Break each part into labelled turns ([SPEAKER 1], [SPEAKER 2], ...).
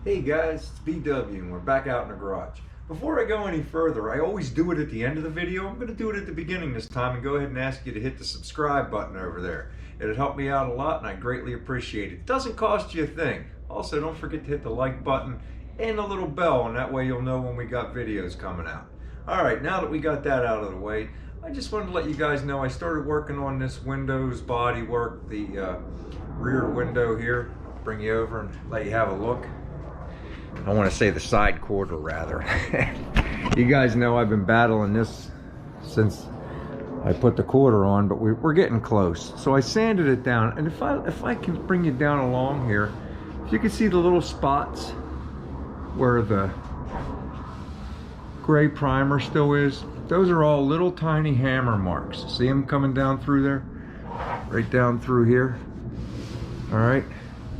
[SPEAKER 1] Hey guys, it's BW and we're back out in the garage. Before I go any further, I always do it at the end of the video. I'm going to do it at the beginning this time and go ahead and ask you to hit the subscribe button over there. It'll help me out a lot and I greatly appreciate it. It doesn't cost you a thing. Also, don't forget to hit the like button and the little bell, and that way you'll know when we got videos coming out. Alright, now that we got that out of the way, I just wanted to let you guys know I started working on this Windows Bodywork, the rear window here. Bring you over and let you have a look. I want to say the side quarter rather. You guys know I've been battling this since I put the quarter on, but we're getting close. So I sanded it down, and if I can bring you down along here, if you can see the little spots where the gray primer still is, those are all little tiny hammer marks. See them coming down through there? Right down through here. All right,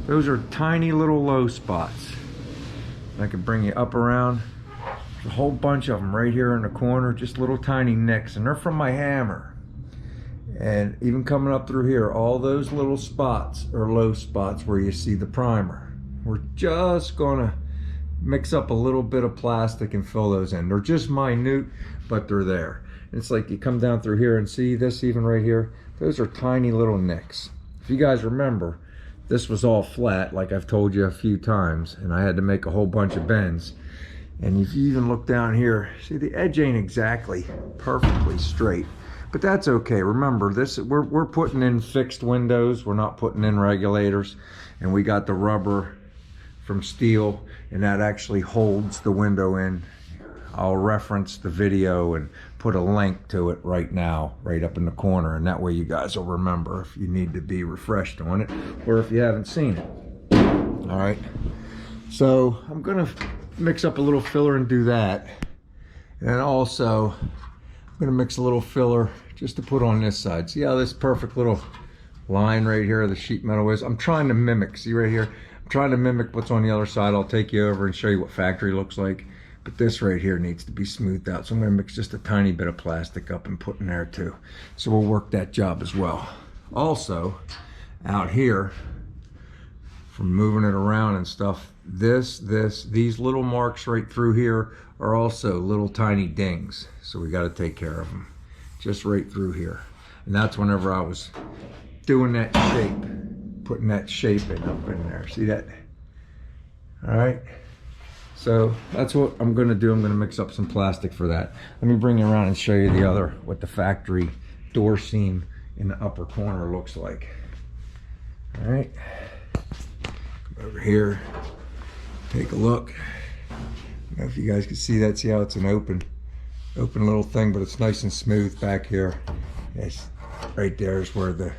[SPEAKER 1] those are tiny little low spots. I can bring you up around. There's a whole bunch of them right here in the corner, just little tiny nicks, and they're from my hammer. And even coming up through here, all those little spots are low spots where you see the primer. We're just gonna mix up a little bit of plastic and fill those in. They're just minute, but they're there. It's like you come down through here and see this even right here. Those are tiny little nicks. If you guys remember, this was all flat, like I've told you a few times, and I had to make a whole bunch of bends. And if you even look down here, see the edge ain't exactly perfectly straight, but that's okay. Remember, this we're putting in fixed windows. We're not putting in regulators, and we got the rubber from steel, and that actually holds the window in. I'll reference the video and put a link to it right now, right up in the corner, and that way you guys will remember if you need to be refreshed on it or if you haven't seen it. All right, so I'm gonna mix up a little filler and do that, and also I'm gonna mix a little filler just to put on this side. See how this perfect little line right here the sheet metal is? I'm trying to mimic, see right here, I'm trying to mimic what's on the other side. I'll take you over and show you what factory looks like. But this right here needs to be smoothed out. So I'm gonna mix just a tiny bit of plastic up and put in there too. So we'll work that job as well. Also, out here, from moving it around and stuff, these little marks right through here are also little tiny dings. So we gotta take care of them. Just right through here. And that's whenever I was doing that shape, putting that shape up in there. See that? All right. So that's what I'm gonna do. I'm gonna mix up some plastic for that. Let me bring you around and show you the other, what the factory door seam in the upper corner looks like. All right, come over here, take a look. I don't know if you guys can see that. See how it's an open little thing, but it's nice and smooth back here. Yes, right there is where the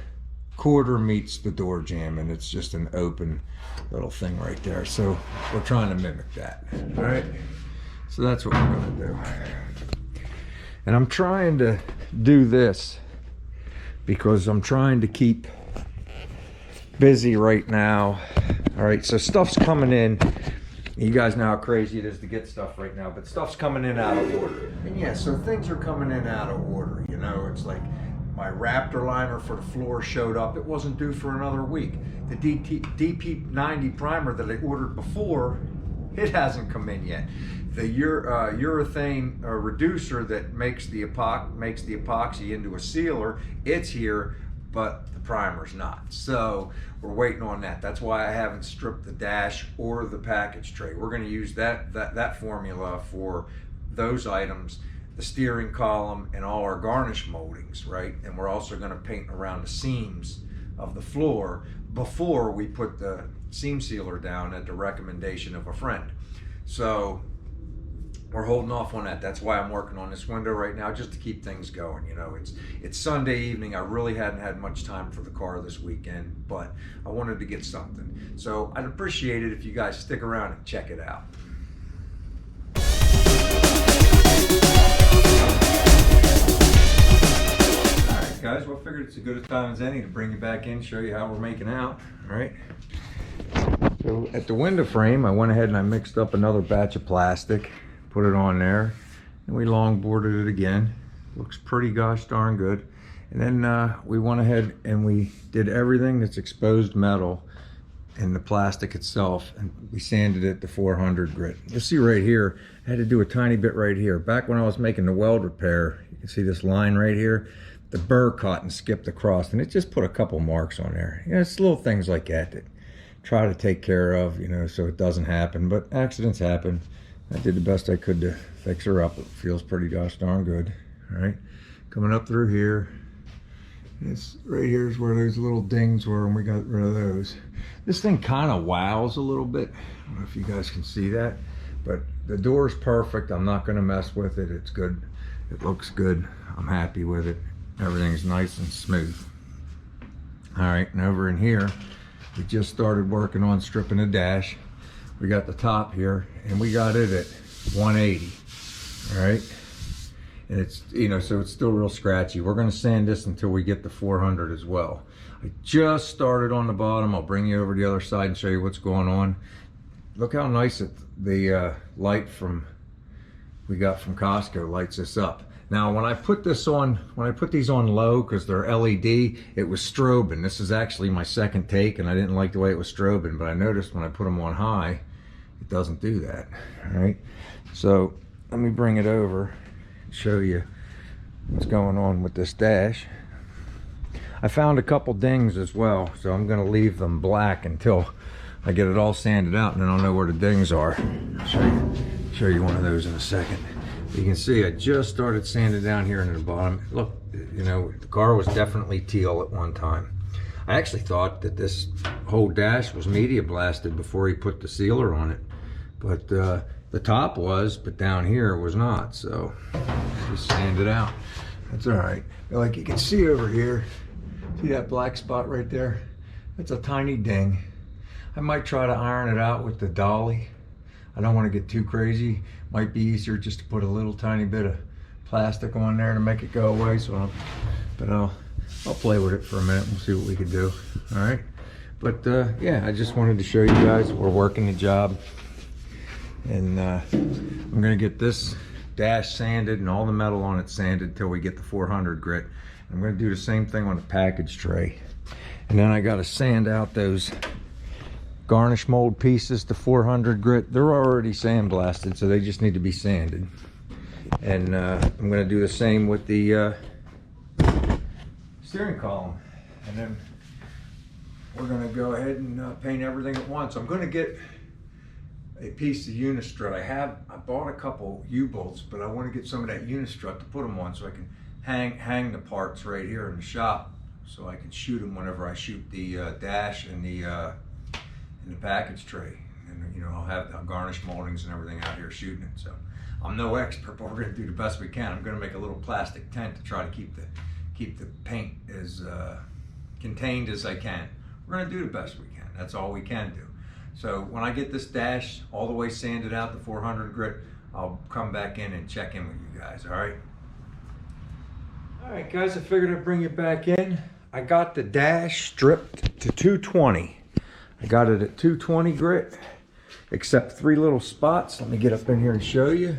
[SPEAKER 1] quarter meets the door jamb, and it's just an open little thing right there. So we're trying to mimic that. All right, so that's what we're gonna do. And I'm trying to do this because I'm trying to keep busy right now. All right, so stuff's coming in. You guys know how crazy it is to get stuff right now, but stuff's coming in out of order. And yeah, so things are coming in out of order. You know, it's like my Raptor liner for the floor showed up. It wasn't due for another week. The DP90 primer that I ordered before, it hasn't come in yet. The urethane reducer that makes the epoxy into a sealer, it's here, but the primer's not. So we're waiting on that. That's why I haven't stripped the dash or the package tray. We're gonna use that formula for those items, the steering column, and all our garnish moldings, right? And we're also gonna paint around the seams of the floor before we put the seam sealer down at the recommendation of a friend. So we're holding off on that. That's why I'm working on this window right now, just to keep things going. You know, it's Sunday evening. I really hadn't had much time for the car this weekend, but I wanted to get something. So I'd appreciate it if you guys stick around and check it out. Guys, well, I figured it's as good a time as any to bring you back in, show you how we're making out. All right, so at the window frame, I went ahead and I mixed up another batch of plastic, put it on there, and we long boarded it again. Looks pretty gosh darn good. And then we went ahead and we did everything that's exposed metal and the plastic itself, and we sanded it to 400 grit. You'll see right here, I had to do a tiny bit right here. Back when I was making the weld repair, you can see this line right here, the burr caught and skipped across, and it just put a couple marks on there. You know, it's little things like that that try to take care of, you know, so it doesn't happen, but accidents happen. I did the best I could to fix her up. It feels pretty gosh darn good. All right, coming up through here. It's right here is where those little dings were, and we got rid of those. This thing kind of wows a little bit. I don't know if you guys can see that, but the door's perfect. I'm not going to mess with it. It's good. It looks good. I'm happy with it. Everything's nice and smooth. All right, and over in here, we just started working on stripping the dash. We got the top here, and we got it at 180. All right. And it's, you know, so it's still real scratchy. We're going to sand this until we get the 400 as well. I just started on the bottom. I'll bring you over to the other side and show you what's going on. Look how nice the light from we got from Costco lights this up. Now when I put this on, when I put these on low because they're LED, it was strobing. This is actually my second take, and I didn't like the way it was strobing, but I noticed when I put them on high, it doesn't do that. All right, so let me bring it over, show you what's going on with this dash. I found a couple dings as well, so I'm going to leave them black until I get it all sanded out, and then I'll know where the dings are. I'll show you one of those in a second. You can see I just started sanding down here in the bottom. Look, you know, the car was definitely teal at one time. I actually thought that this whole dash was media blasted before he put the sealer on it, but the top was, but down here was not, so just sand it out. That's all right. Like you can see over here, see that black spot right there? That's a tiny ding. I might try to iron it out with the dolly. I don't want to get too crazy. Might be easier just to put a little tiny bit of plastic on there to make it go away. So, I'll play with it for a minute and see what we can do. All right. But yeah, I just wanted to show you guys we're working the job. And I'm gonna get this dash sanded and all the metal on it sanded till we get the 400 grit. I'm gonna do the same thing on the package tray. And then I gotta sand out those garnish mold pieces to 400 grit. They're already sandblasted, so they just need to be sanded. And I'm gonna do the same with the steering column. And then we're gonna go ahead and paint everything at once. I'm gonna get a piece of unistrut. I bought a couple U-bolts, but I want to get some of that unistrut to put them on so I can hang the parts right here in the shop, so I can shoot them whenever I shoot the dash and the package tray. And you know, I'll have the garnish moldings and everything out here shooting it. So I'm no expert, but we're going to do the best we can. I'm going to make a little plastic tent to try to keep the paint as contained as I can. We're going to do the best we can. That's all we can do. So when I get this dash all the way sanded out, the 400 grit, I'll come back in and check in with you guys, all right? All right, guys, I figured I'd bring you back in. I got the dash stripped to 220. I got it at 220 grit, except 3 little spots. Let me get up in here and show you.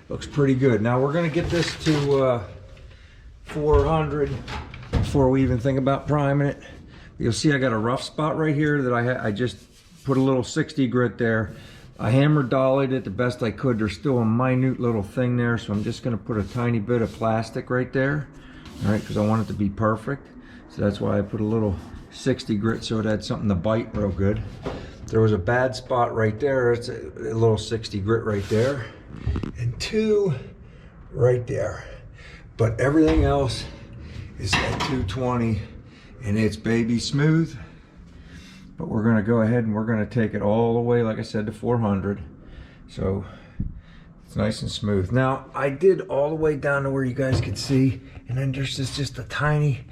[SPEAKER 1] Looks pretty good. Now we're gonna get this to 400 before we even think about priming it. You'll see I got a rough spot right here that I just put a little 60 grit there. I hammered dollied it the best I could. There's still a minute little thing there, so I'm just gonna put a tiny bit of plastic right there, all right, because I want it to be perfect. So that's why I put a little 60 grit so it had something to bite real good. There was a bad spot right there. It's a little 60 grit right there, and 2 right there. But everything else is at 220, and it's baby smooth. But we're gonna go ahead and we're gonna take it all the way, like I said, to 400. So it's nice and smooth. Now, I did all the way down to where you guys could see, and then there's just a tiny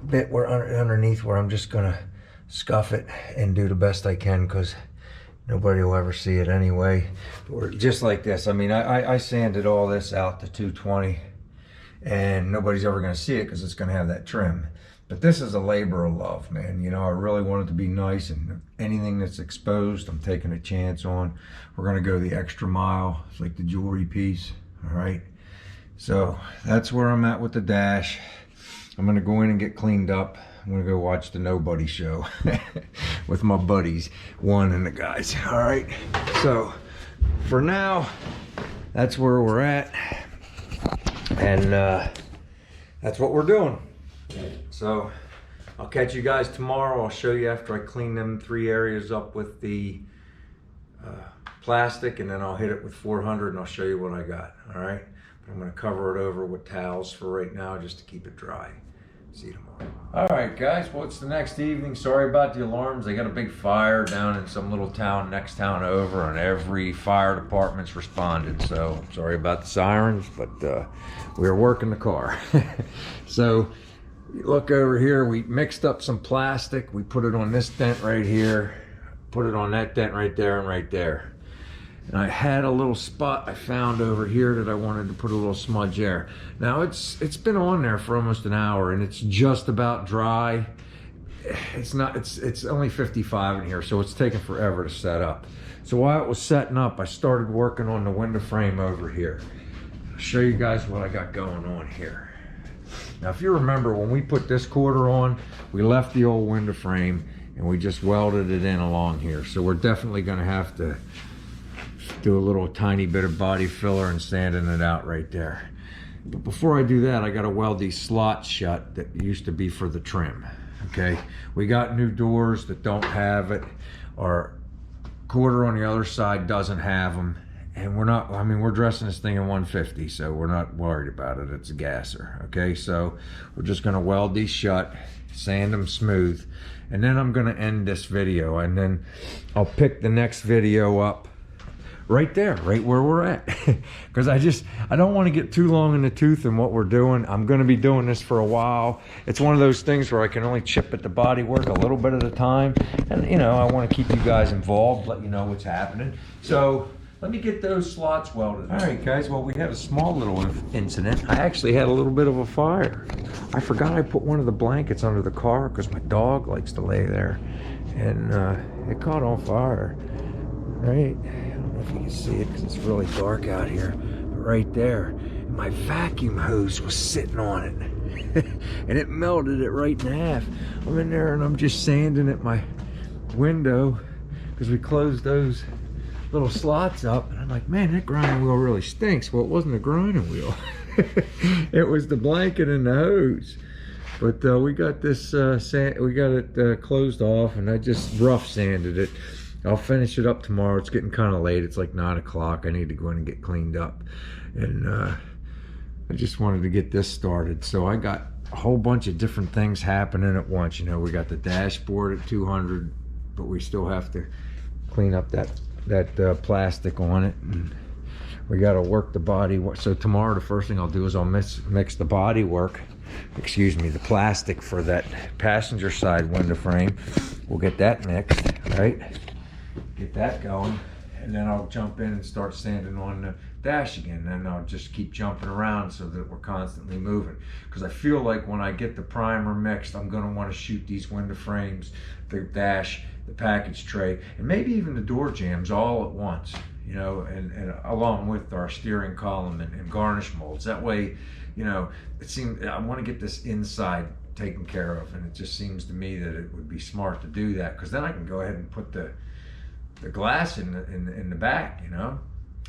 [SPEAKER 1] bit where underneath where I'm just gonna scuff it and do the best I can, because nobody will ever see it anyway. Or just like this. I mean, I sanded all this out to 220, and nobody's ever gonna see it because it's gonna have that trim. But this is a labor of love, man. You know, I really want it to be nice, and anything that's exposed, I'm taking a chance on. We're gonna go the extra mile. It's like the jewelry piece, all right? So that's where I'm at with the dash. I'm gonna go in and get cleaned up. I'm gonna go watch the Nobody show with my buddies, One and the guys. All right, so for now, that's where we're at, and that's what we're doing. So I'll catch you guys tomorrow. I'll show you after I clean them 3 areas up with the plastic, and then I'll hit it with 400 and I'll show you what I got. All right, but I'm gonna cover it over with towels for right now just to keep it dry. See you tomorrow. All right, guys, well, it's the next evening. Sorry about the alarms. They got a big fire down in some little town next town over, and every fire department's responded. So sorry about the sirens, but we were working the car. So look over here. We mixed up some plastic. We put it on this dent right here, put it on that dent right there and right there. And I had a little spot I found over here that I wanted to put a little smudge there. Now it's been on there for almost an hour and it's just about dry. It's only 55 in here, so it's taking forever to set up. So while it was setting up, I started working on the window frame over here. I'll show you guys what I got going on here. Now, if you remember, when we put this quarter on, we left the old window frame and we just welded it in along here. So we're definitely gonna have to do a little tiny bit of body filler and sanding it out right there. But before I do that, I gotta weld these slots shut that used to be for the trim, okay? We got new doors that don't have it. Our quarter on the other side doesn't have them. And we're dressing this thing in 150, so we're not worried about it. It's a gasser, okay? So we're just gonna weld these shut, sand them smooth, and then I'm gonna end this video, and then I'll pick the next video up right there, right where we're at. Because I don't want to get too long in the tooth in what we're doing. I'm going to be doing this for a while. It's one of those things where I can only chip at the bodywork a little bit at a time. And, you know, I want to keep you guys involved, let you know what's happening. So let me get those slots welded. All right, guys, well, we had a small little incident. I actually had a little bit of a fire. I forgot I put one of the blankets under the car because my dog likes to lay there. And it caught on fire, right? If you can see it because it's really dark out here, but right there, my vacuum hose was sitting on it and it melted it right in half. I'm in there and I'm just sanding at my window because we closed those little slots up, and I'm like, man, that grinding wheel really stinks. Well, it wasn't a grinding wheel. It was the blanket and the hose. But we got this we got it closed off, and I just rough sanded it. I'll finish it up tomorrow. It's getting kind of late. It's like 9 o'clock. I need to go in and get cleaned up. And I just wanted to get this started. So I got a whole bunch of different things happening at once. You know, we got the dashboard at 200, but we still have to clean up that plastic on it. And we got to work the body. So tomorrow, the first thing I'll do is I'll mix the bodywork, excuse me, the plastic for that passenger side window frame. We'll get that mixed, right? Get that going, and then I'll jump in and start sanding on the dash again. And then I'll just keep jumping around so that we're constantly moving. Because I feel like when I get the primer mixed, I'm going to want to shoot these window frames, the dash, the package tray, and maybe even the door jambs all at once, you know, and along with our steering column and garnish molds. That way, you know, it seems I want to get this inside taken care of, and it just seems to me that it would be smart to do that, because then I can go ahead and put the glass in the back, you know,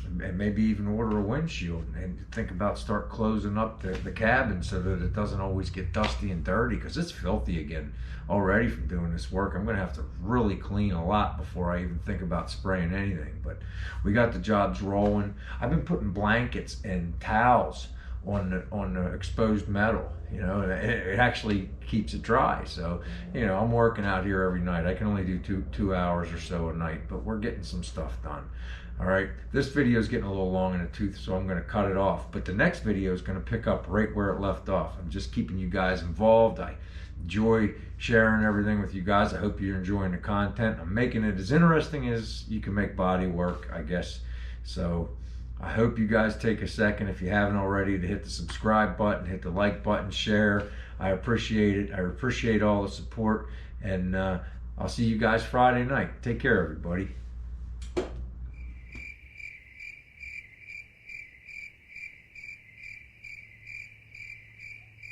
[SPEAKER 1] and maybe even order a windshield and think about start closing up the cabin so that it doesn't always get dusty and dirty, because it's filthy again already from doing this work. I'm gonna have to really clean a lot before I even think about spraying anything, but we got the jobs rolling. I've been putting blankets and towels on the exposed metal, you know, and it actually keeps it dry. So, you know, I'm working out here every night. I can only do two hours or so a night, but we're getting some stuff done. All right, this video is getting a little long in the tooth, so I'm going to cut it off. But the next video is going to pick up right where it left off. I'm just keeping you guys involved. I enjoy sharing everything with you guys. I hope you're enjoying the content. I'm making it as interesting as you can make body work, I guess. So I hope you guys take a second, if you haven't already, to hit the subscribe button, hit the like button, share. I appreciate it. I appreciate all the support, and I'll see you guys Friday night. Take care, everybody.